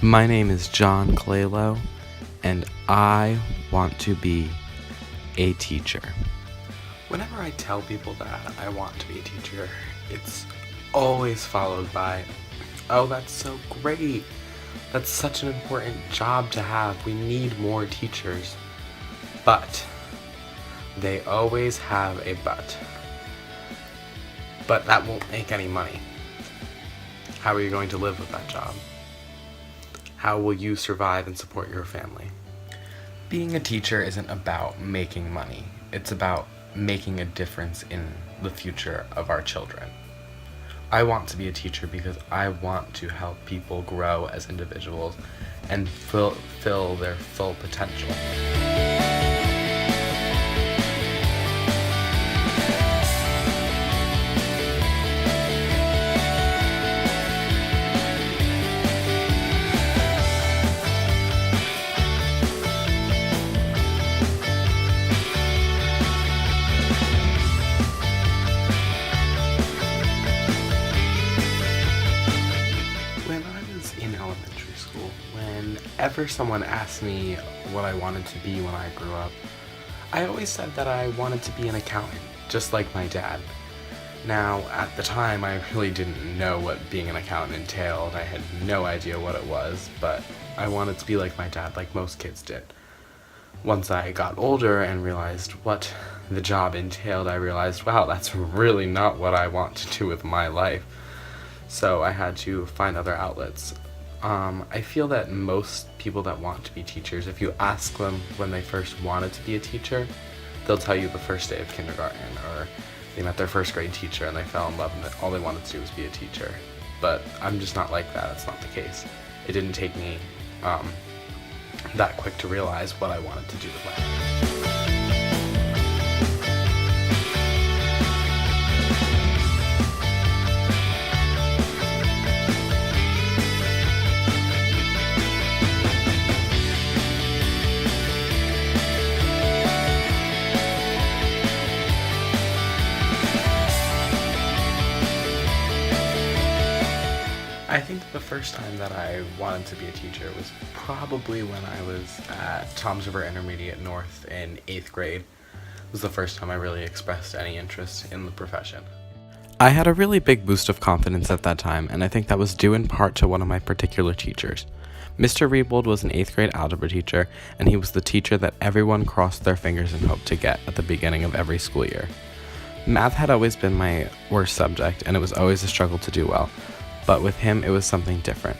My name is John Claylow, and I want to be a teacher. Whenever I tell people that I want to be a teacher, it's always followed by, oh, that's so great. That's such an important job to have. We need more teachers. But they always have a but. But that won't make any money. How are you going to live with that job? How will you survive and support your family? Being a teacher isn't about making money. It's about making a difference in the future of our children. I want to be a teacher because I want to help people grow as individuals and fulfill their full potential. When I was in elementary school, whenever someone asked me what I wanted to be when I grew up, I always said that I wanted to be an accountant, just like my dad. Now, at the time, I really didn't know what being an accountant entailed. I had no idea what it was, but I wanted to be like my dad, like most kids did. Once I got older and realized what the job entailed, I realized, wow, that's really not what I want to do with my life. So I had to find other outlets. I feel that most people that want to be teachers, if you ask them when they first wanted to be a teacher, they'll tell you the first day of kindergarten, or they met their first grade teacher and they fell in love and all they wanted to do was be a teacher. But I'm just not like that. It's not the case. It didn't take me that quick to realize what I wanted to do with my life. I think the first time that I wanted to be a teacher was probably when I was at Toms River Intermediate North in 8th grade. It was the first time I really expressed any interest in the profession. I had a really big boost of confidence at that time, and I think that was due in part to one of my particular teachers. Mr. Rebold was an 8th grade algebra teacher, and he was the teacher that everyone crossed their fingers and hoped to get at the beginning of every school year. Math had always been my worst subject, and it was always a struggle to do well. But with him, it was something different.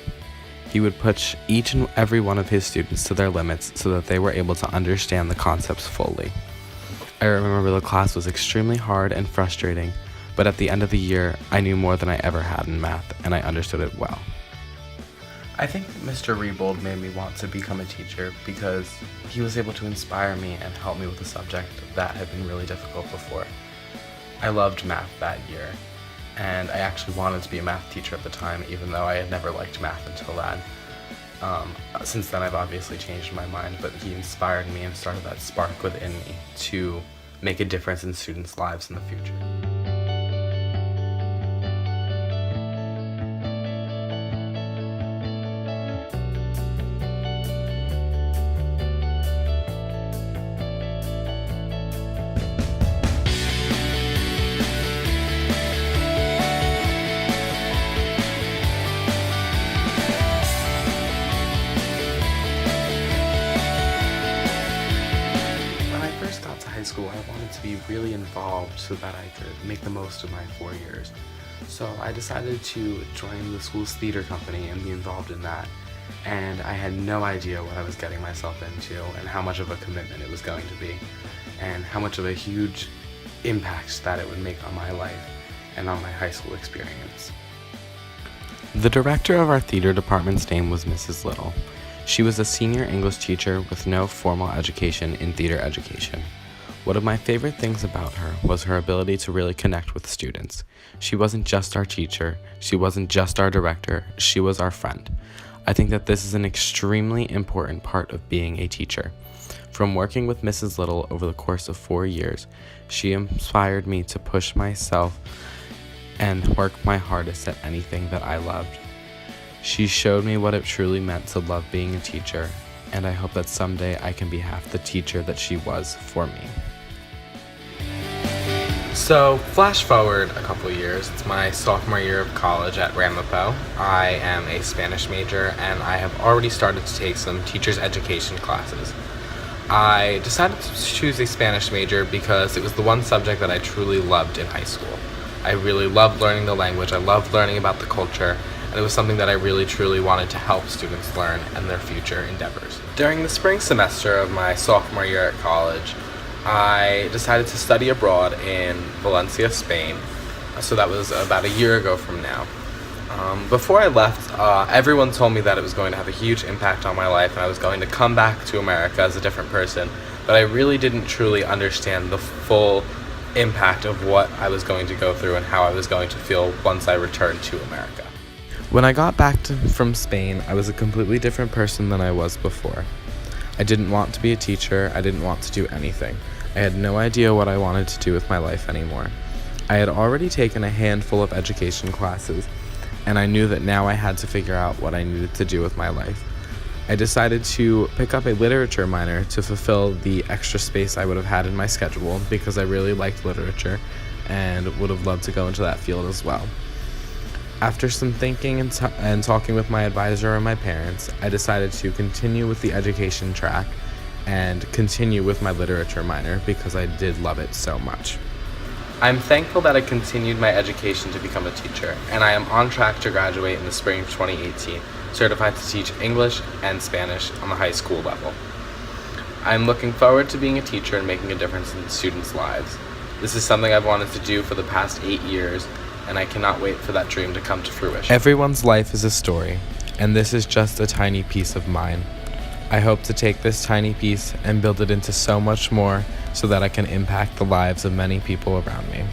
He would push each and every one of his students to their limits so that they were able to understand the concepts fully. I remember the class was extremely hard and frustrating, but at the end of the year, I knew more than I ever had in math, and I understood it well. I think that Mr. Rebold made me want to become a teacher because he was able to inspire me and help me with a subject that had been really difficult before. I loved math that year. And I actually wanted to be a math teacher at the time, even though I had never liked math until then. Since then, I've obviously changed my mind, but he inspired me and started that spark within me to make a difference in students' lives in the future. High school, I wanted to be really involved so that I could make the most of my 4 years. So I decided to join the school's theater company and be involved in that. And I had no idea what I was getting myself into and how much of a commitment it was going to be and how much of a huge impact that it would make on my life and on my high school experience. The director of our theater department's name was Mrs. Little. She was a senior English teacher with no formal education in theater education. One of my favorite things about her was her ability to really connect with students. She wasn't just our teacher, she wasn't just our director, she was our friend. I think that this is an extremely important part of being a teacher. From working with Mrs. Little over the course of 4 years, she inspired me to push myself and work my hardest at anything that I loved. She showed me what it truly meant to love being a teacher, and I hope that someday I can be half the teacher that she was for me. So, flash forward a couple years. It's my sophomore year of college at Ramapo. I am a Spanish major, and I have already started to take some teacher's education classes. I decided to choose a Spanish major because it was the one subject that I truly loved in high school. I really loved learning the language, I loved learning about the culture, and it was something that I really truly wanted to help students learn and their future endeavors. During the spring semester of my sophomore year at college, I decided to study abroad in Valencia, Spain. So that was about a year ago from now. Before I left, everyone told me that it was going to have a huge impact on my life and I was going to come back to America as a different person, but I really didn't truly understand the full impact of what I was going to go through and how I was going to feel once I returned to America. When I got back from Spain, I was a completely different person than I was before. I didn't want to be a teacher, I didn't want to do anything. I had no idea what I wanted to do with my life anymore. I had already taken a handful of education classes, and I knew that now I had to figure out what I needed to do with my life. I decided to pick up a literature minor to fulfill the extra space I would have had in my schedule because I really liked literature and would have loved to go into that field as well. After some thinking and talking with my advisor and my parents, I decided to continue with the education track and continue with my literature minor because I did love it so much. I'm thankful that I continued my education to become a teacher, and I am on track to graduate in the spring of 2018, certified to teach English and Spanish on the high school level. I'm looking forward to being a teacher and making a difference in students' lives. This is something I've wanted to do for the past 8 years, and I cannot wait for that dream to come to fruition. Everyone's life is a story, and this is just a tiny piece of mine. I hope to take this tiny piece and build it into so much more so that I can impact the lives of many people around me.